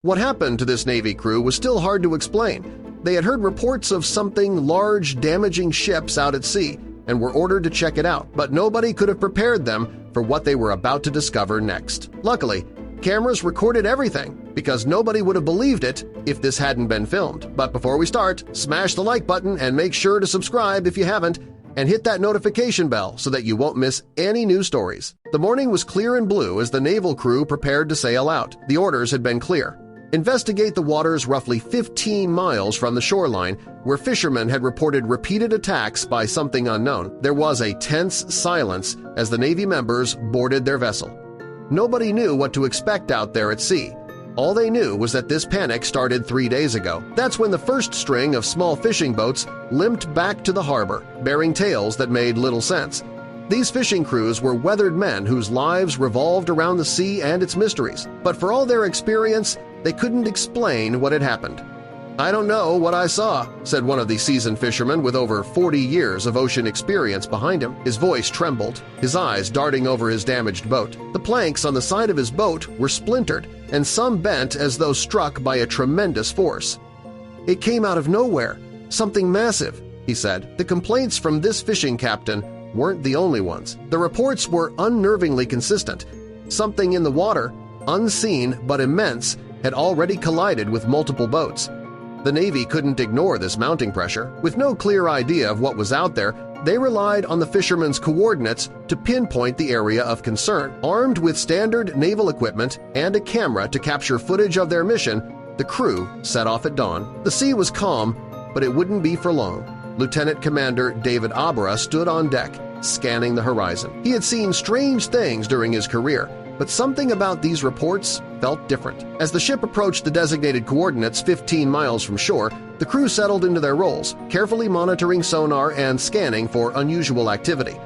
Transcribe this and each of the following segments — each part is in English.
What happened to this Navy crew was still hard to explain. They had heard reports of something large damaging ships out at sea and were ordered to check it out, but nobody could have prepared them for what they were about to discover next. Luckily, cameras recorded everything because nobody would have believed it if this hadn't been filmed. But before we start, smash the like button and make sure to subscribe if you haven't, and hit that notification bell so that you won't miss any new stories. The morning was clear and blue as the naval crew prepared to sail out. The orders had been clear. Investigate the waters roughly 15 miles from the shoreline where fishermen had reported repeated attacks by something unknown. There was a tense silence as the Navy members boarded their vessel. Nobody knew what to expect out there at sea. All they knew was that this panic started 3 days ago. That's when the first string of small fishing boats limped back to the harbor, bearing tales that made little sense. These fishing crews were weathered men whose lives revolved around the sea and its mysteries, but for all their experience, they couldn't explain what had happened. "I don't know what I saw," said one of the seasoned fishermen with over 40 years of ocean experience behind him. His voice trembled, his eyes darting over his damaged boat. The planks on the side of his boat were splintered, and some bent as though struck by a tremendous force. "It came out of nowhere, something massive," he said. The complaints from this fishing captain weren't the only ones. The reports were unnervingly consistent. Something in the water, unseen but immense, had already collided with multiple boats. The Navy couldn't ignore this mounting pressure. With no clear idea of what was out there, they relied on the fishermen's coordinates to pinpoint the area of concern. Armed with standard naval equipment and a camera to capture footage of their mission, the crew set off at dawn. The sea was calm, but it wouldn't be for long. Lieutenant Commander David Abra stood on deck, scanning the horizon. He had seen strange things during his career, but something about these reports felt different. As the ship approached the designated coordinates 15 miles from shore, the crew settled into their roles, carefully monitoring sonar and scanning for unusual activity.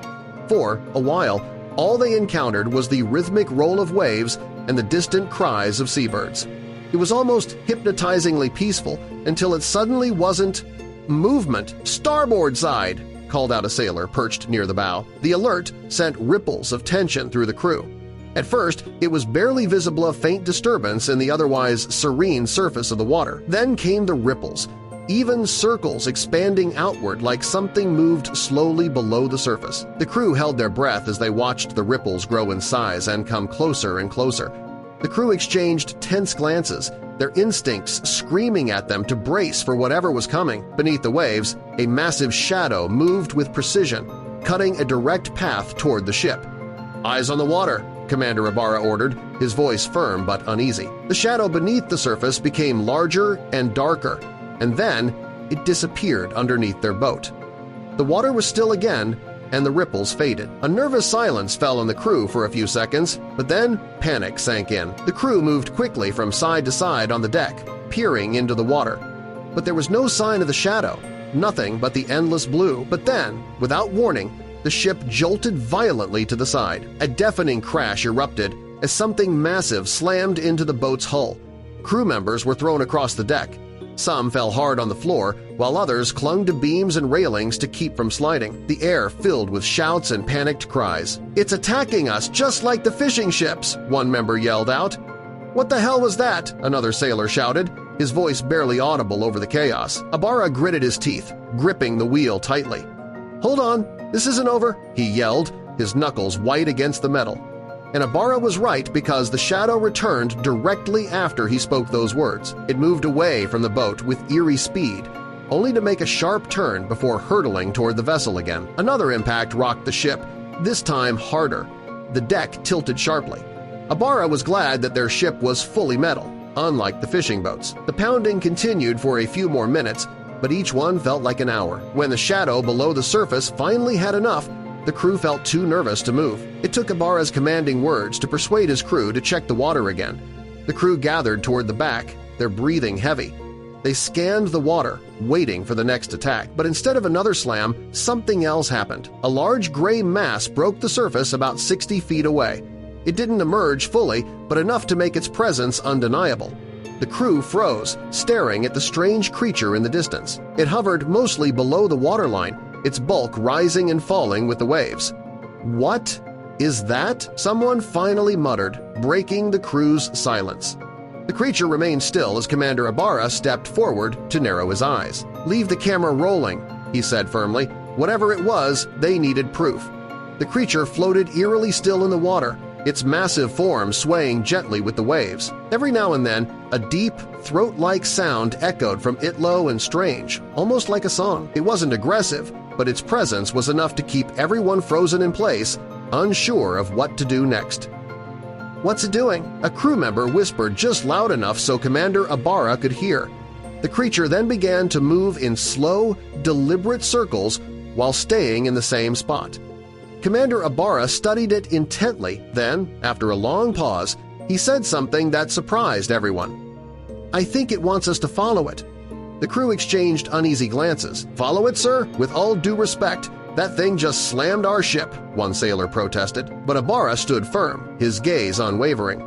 For a while, all they encountered was the rhythmic roll of waves and the distant cries of seabirds. It was almost hypnotizingly peaceful until it suddenly wasn't. "Movement! Starboard side!" called out a sailor perched near the bow. The alert sent ripples of tension through the crew. At first, it was barely visible a faint disturbance in the otherwise serene surface of the water. Then came the ripples, even circles expanding outward like something moved slowly below the surface. The crew held their breath as they watched the ripples grow in size and come closer and closer. The crew exchanged tense glances, their instincts screaming at them to brace for whatever was coming. Beneath the waves, a massive shadow moved with precision, cutting a direct path toward the ship. "Eyes on the water," Commander Ibarra ordered, his voice firm but uneasy. The shadow beneath the surface became larger and darker, and then it disappeared underneath their boat. The water was still again, and the ripples faded. A nervous silence fell on the crew for a few seconds, but then panic sank in. The crew moved quickly from side to side on the deck, peering into the water. But there was no sign of the shadow, nothing but the endless blue. But then, without warning, the ship jolted violently to the side. A deafening crash erupted as something massive slammed into the boat's hull. Crew members were thrown across the deck. Some fell hard on the floor, while others clung to beams and railings to keep from sliding. The air filled with shouts and panicked cries. "It's attacking us just like the fishing ships!" one member yelled out. "What the hell was that?" another sailor shouted, his voice barely audible over the chaos. Ibarra gritted his teeth, gripping the wheel tightly. "Hold on, this isn't over," he yelled, his knuckles white against the metal. And Ibarra was right because the shadow returned directly after he spoke those words. It moved away from the boat with eerie speed, only to make a sharp turn before hurtling toward the vessel again. Another impact rocked the ship, this time harder. The deck tilted sharply. Ibarra was glad that their ship was fully metal, unlike the fishing boats. The pounding continued for a few more minutes, but each one felt like an hour. When the shadow below the surface finally had enough, the crew felt too nervous to move. It took Ibarra's commanding words to persuade his crew to check the water again. The crew gathered toward the back, their breathing heavy. They scanned the water, waiting for the next attack, but instead of another slam, something else happened. A large gray mass broke the surface about 60 feet away. It didn't emerge fully, but enough to make its presence undeniable. The crew froze, staring at the strange creature in the distance. It hovered mostly below the waterline, its bulk rising and falling with the waves. "What is that?" someone finally muttered, breaking the crew's silence. The creature remained still as Commander Ibarra stepped forward to narrow his eyes. "Leave the camera rolling," he said firmly. Whatever it was, they needed proof. The creature floated eerily still in the water, its massive form swaying gently with the waves. Every now and then, a deep, throat-like sound echoed from it, low and strange, almost like a song. It wasn't aggressive, but its presence was enough to keep everyone frozen in place, unsure of what to do next. "What's it doing?" a crew member whispered just loud enough so Commander Ibarra could hear. The creature then began to move in slow, deliberate circles while staying in the same spot. Commander Ibarra studied it intently, then, after a long pause, he said something that surprised everyone. "I think it wants us to follow it." The crew exchanged uneasy glances. "Follow it, sir? With all due respect, that thing just slammed our ship," one sailor protested. But Ibarra stood firm, his gaze unwavering.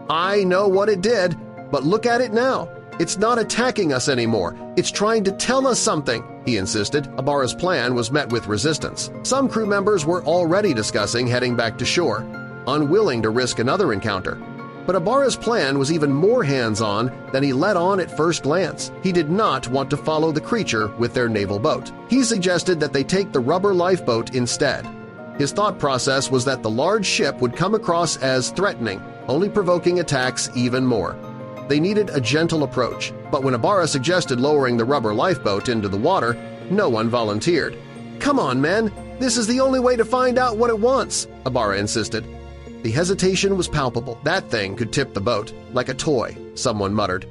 "I know what it did, but look at it now. It's not attacking us anymore. It's trying to tell us something," he insisted. Ibarra's plan was met with resistance. Some crew members were already discussing heading back to shore, unwilling to risk another encounter. But Ibarra's plan was even more hands-on than he let on at first glance. He did not want to follow the creature with their naval boat. He suggested that they take the rubber lifeboat instead. His thought process was that the large ship would come across as threatening, only provoking attacks even more. They needed a gentle approach, but when Ibarra suggested lowering the rubber lifeboat into the water, no one volunteered. "Come on, men! This is the only way to find out what it wants," Ibarra insisted. The hesitation was palpable. "That thing could tip the boat, like a toy," someone muttered.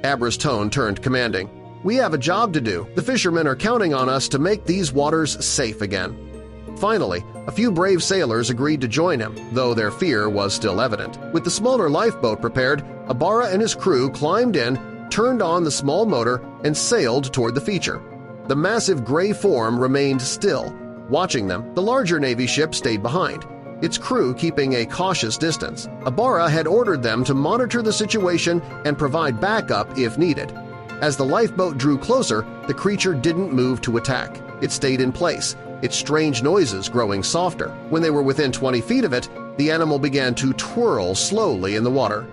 Abra's tone turned commanding. "We have a job to do. The fishermen are counting on us to make these waters safe again." Finally, a few brave sailors agreed to join him, though their fear was still evident. With the smaller lifeboat prepared, Ibarra and his crew climbed in, turned on the small motor, and sailed toward the feature. The massive gray form remained still. Watching them, the larger Navy ship stayed behind, its crew keeping a cautious distance. Ibarra had ordered them to monitor the situation and provide backup if needed. As the lifeboat drew closer, the creature didn't move to attack. It stayed in place, its strange noises growing softer. When they were within 20 feet of it, the animal began to twirl slowly in the water.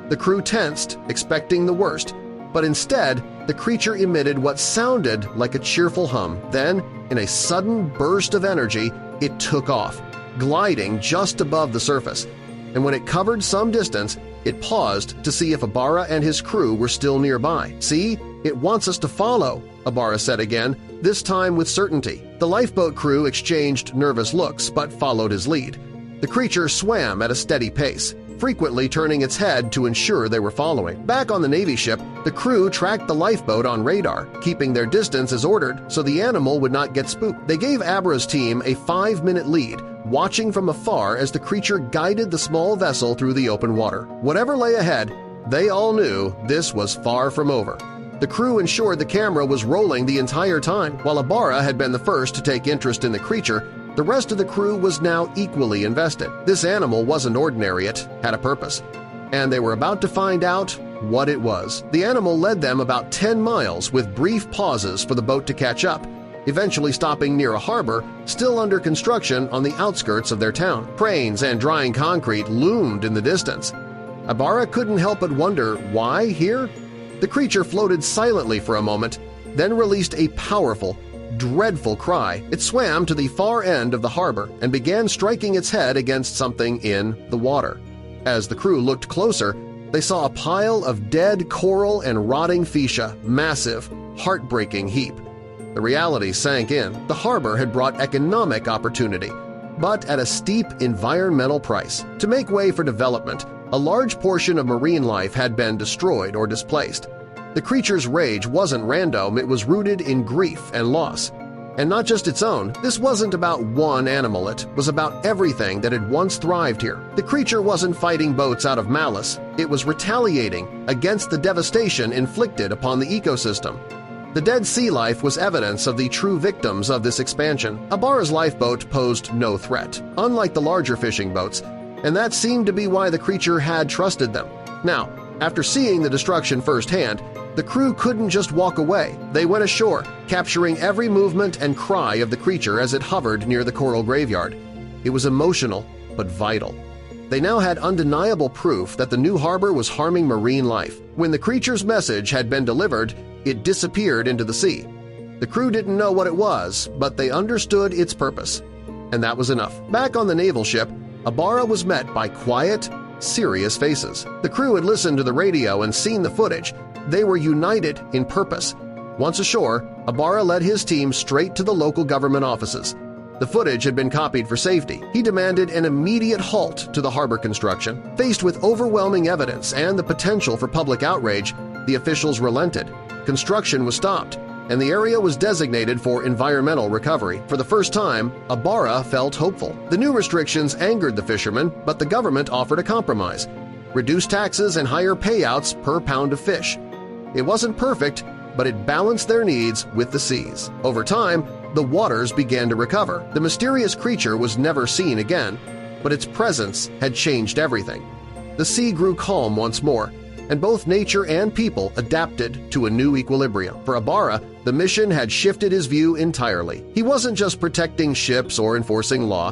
The crew tensed, expecting the worst, but instead the creature emitted what sounded like a cheerful hum. Then, in a sudden burst of energy, it took off, gliding just above the surface, and when it covered some distance, it paused to see if Ibarra and his crew were still nearby. "See? It wants us to follow," Ibarra said again, this time with certainty. The lifeboat crew exchanged nervous looks but followed his lead. The creature swam at a steady pace, frequently turning its head to ensure they were following. Back on the Navy ship, the crew tracked the lifeboat on radar, keeping their distance as ordered so the animal would not get spooked. They gave Abra's team a 5-minute lead, watching from afar as the creature guided the small vessel through the open water. Whatever lay ahead, they all knew this was far from over. The crew ensured the camera was rolling the entire time. While Ibarra had been the first to take interest in the creature, the rest of the crew was now equally invested. This animal wasn't ordinary, it had a purpose, and they were about to find out what it was. The animal led them about 10 miles with brief pauses for the boat to catch up, eventually stopping near a harbor still under construction on the outskirts of their town. Cranes and drying concrete loomed in the distance. Ibarra couldn't help but wonder, why here? The creature floated silently for a moment, then released a powerful, dreadful cry. It swam to the far end of the harbor and began striking its head against something in the water. As the crew looked closer, they saw a pile of dead coral and rotting fuchsia, massive, heartbreaking heap. The reality sank in. The harbor had brought economic opportunity, but at a steep environmental price. To make way for development, a large portion of marine life had been destroyed or displaced. The creature's rage wasn't random, it was rooted in grief and loss. And not just its own, this wasn't about one animal, it was about everything that had once thrived here. The creature wasn't fighting boats out of malice, it was retaliating against the devastation inflicted upon the ecosystem. The dead sea life was evidence of the true victims of this expansion. Ibarra's lifeboat posed no threat, unlike the larger fishing boats, and that seemed to be why the creature had trusted them. Now, after seeing the destruction firsthand, the crew couldn't just walk away. They went ashore, capturing every movement and cry of the creature as it hovered near the coral graveyard. It was emotional but vital. They now had undeniable proof that the new harbor was harming marine life. When the creature's message had been delivered, it disappeared into the sea. The crew didn't know what it was, but they understood its purpose. And that was enough. Back on the naval ship, Ibarra was met by quiet, serious faces. The crew had listened to the radio and seen the footage. They were united in purpose. Once ashore, Ibarra led his team straight to the local government offices. The footage had been copied for safety. He demanded an immediate halt to the harbor construction. Faced with overwhelming evidence and the potential for public outrage, the officials relented. Construction was stopped, and the area was designated for environmental recovery. For the first time, Ibarra felt hopeful. The new restrictions angered the fishermen, but the government offered a compromise: reduced taxes and higher payouts per pound of fish. It wasn't perfect, but it balanced their needs with the seas. Over time, the waters began to recover. The mysterious creature was never seen again, but its presence had changed everything. The sea grew calm once more, and both nature and people adapted to a new equilibrium. For Ibarra, the mission had shifted his view entirely. He wasn't just protecting ships or enforcing law.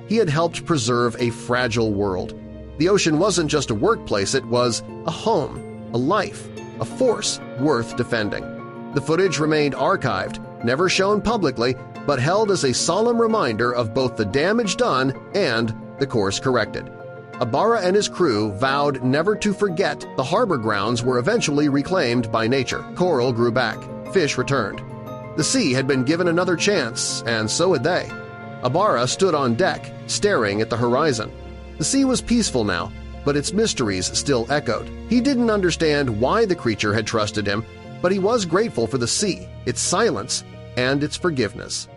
He had helped preserve a fragile world. The ocean wasn't just a workplace, it was a home, a life, a force worth defending. The footage remained archived, never shown publicly, but held as a solemn reminder of both the damage done and the course corrected. Ibarra and his crew vowed never to forget. The harbor grounds were eventually reclaimed by nature. Coral grew back. Fish returned. The sea had been given another chance, and so had they. Ibarra stood on deck, staring at the horizon. The sea was peaceful now, but its mysteries still echoed. He didn't understand why the creature had trusted him, but he was grateful for the sea, its silence, and its forgiveness.